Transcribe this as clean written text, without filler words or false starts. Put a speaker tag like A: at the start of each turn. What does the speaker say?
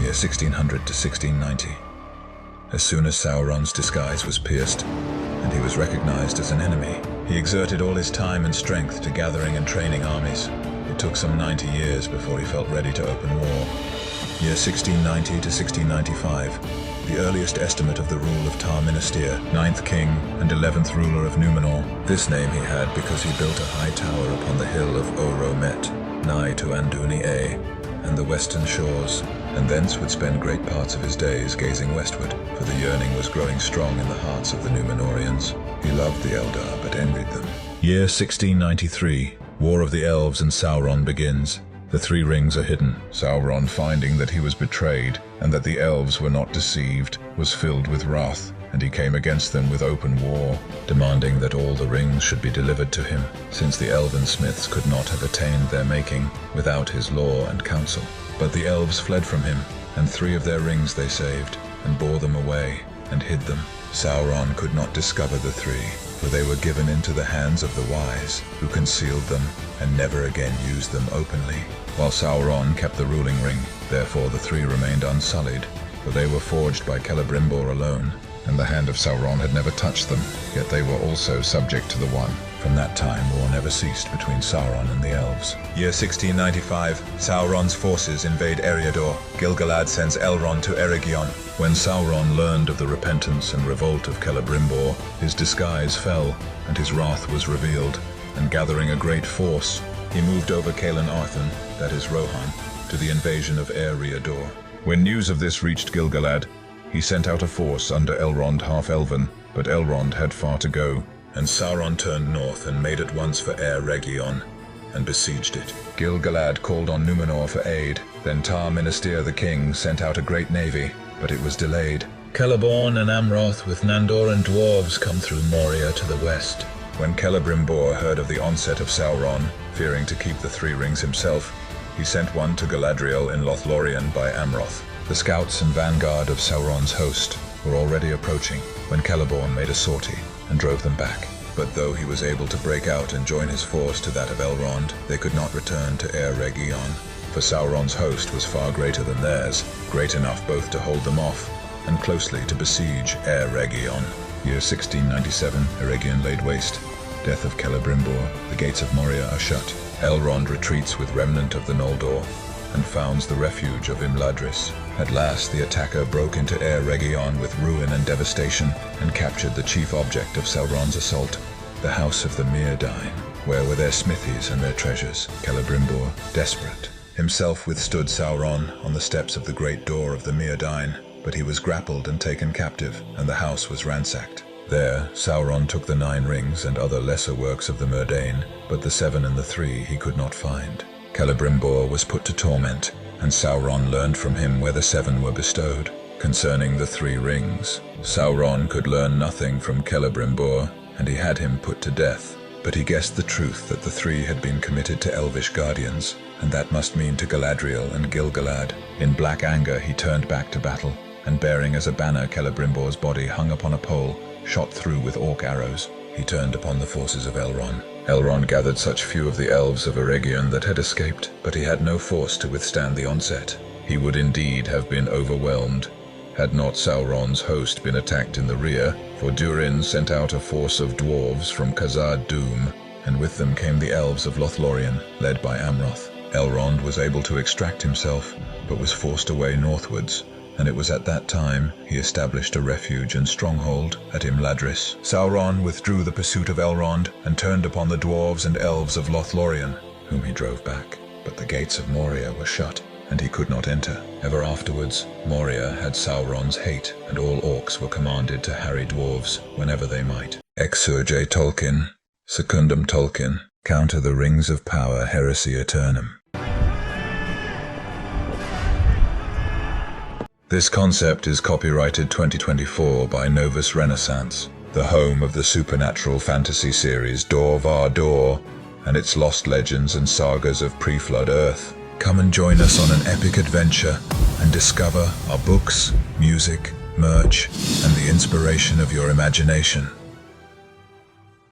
A: year 1600 to 1690. As soon as Sauron's disguise was pierced, and he was recognized as an enemy, he exerted all his time and strength to gathering and training armies. It took some 90 years before he felt ready to open war. Year 1690 to 1695, the earliest estimate of the rule of Tar Minister, 9th king and 11th ruler of Numenor. This name he had because he built a high tower upon the hill of Oromet, nigh to Anduni and the western shores, and thence would spend great parts of his days gazing westward, for the yearning was growing strong in the hearts of the Numenorians. He loved the Eldar, but envied them. Year 1693, War of the Elves and Sauron begins. The three rings are hidden. Sauron, finding that he was betrayed, and that the elves were not deceived, was filled with wrath, and he came against them with open war, demanding that all the rings should be delivered to him, since the elven smiths could not have attained their making without his law and counsel. But the elves fled from him, and 3 of their rings they saved, and bore them away, and hid them. Sauron could not discover the 3, for they were given into the hands of the wise, who concealed them, and never again used them openly. While Sauron kept the ruling ring, therefore the 3 remained unsullied, for they were forged by Celebrimbor alone, and the hand of Sauron had never touched them, yet they were also subject to the One. From that time, war never ceased between Sauron and the elves. Year 1695, Sauron's forces invade Eriador. Gil Galad sends Elrond to Eregion. When Sauron learned of the repentance and revolt of Celebrimbor, his disguise fell, and his wrath was revealed, and gathering a great force, he moved over Caelan Arthun, that is Rohan, to the invasion of Eriador. When news of this reached Gil Galad, he sent out a force under Elrond half-elven, but Elrond had far to go, and Sauron turned north and made at once for Eregion, and besieged it. Gil Galad called on Numenor for aid. Then Tar Minister the king sent out a great navy, but it was delayed. Celeborn and Amroth with Nandoran dwarves come through Moria to the west. When Celebrimbor heard of the onset of Sauron, fearing to keep the 3 rings himself, he sent one to Galadriel in Lothlorien by Amroth. The scouts and vanguard of Sauron's host were already approaching when Celeborn made a sortie and drove them back. But though he was able to break out and join his force to that of Elrond, they could not return to Eregion, for Sauron's host was far greater than theirs, great enough both to hold them off and closely to besiege Eregion. Year 1697, Eregion laid waste. Death of Celebrimbor, the gates of Moria are shut. Elrond retreats with remnant of the Noldor, and founds the refuge of Imladris. At last the attacker broke into Eregion with ruin and devastation, and captured the chief object of Sauron's assault, the house of the Myrdain, where were their smithies and their treasures. Celebrimbor, desperate, himself withstood Sauron on the steps of the great door of the Myrdain, but he was grappled and taken captive, and the house was ransacked. There, Sauron took the 9 rings and other lesser works of the Myrdain, but the 7 and the 3 he could not find. Celebrimbor was put to torment, and Sauron learned from him where the 7 were bestowed. Concerning the 3 rings, Sauron could learn nothing from Celebrimbor, and he had him put to death. But he guessed the truth that the 3 had been committed to Elvish guardians, and that must mean to Galadriel and Gil Galad. In black anger he turned back to battle, and bearing as a banner Celebrimbor's body hung upon a pole, shot through with orc arrows, he turned upon the forces of Elrond. Elrond gathered such few of the elves of Eregion that had escaped, but he had no force to withstand the onset. He would indeed have been overwhelmed, had not Sauron's host been attacked in the rear, for Durin sent out a force of dwarves from Khazad-dûm, and with them came the elves of Lothlorien, led by Amroth. Elrond was able to extract himself, but was forced away northwards, and it was at that time he established a refuge and stronghold at Imladris. Sauron withdrew the pursuit of Elrond and turned upon the dwarves and elves of Lothlorien, whom he drove back. But the gates of Moria were shut, and he could not enter. Ever afterwards, Moria had Sauron's hate, and all orcs were commanded to harry dwarves whenever they might. Exsurge Tolkien, Secundum Tolkien, counter the rings of power heresy aeternum. This concept is copyrighted 2024 by Novus Renaissance, the home of the supernatural fantasy series Vahdor and its lost legends and sagas of pre-flood Earth. Come and join us on an epic adventure and discover our books, music, merch, and the inspiration of your imagination.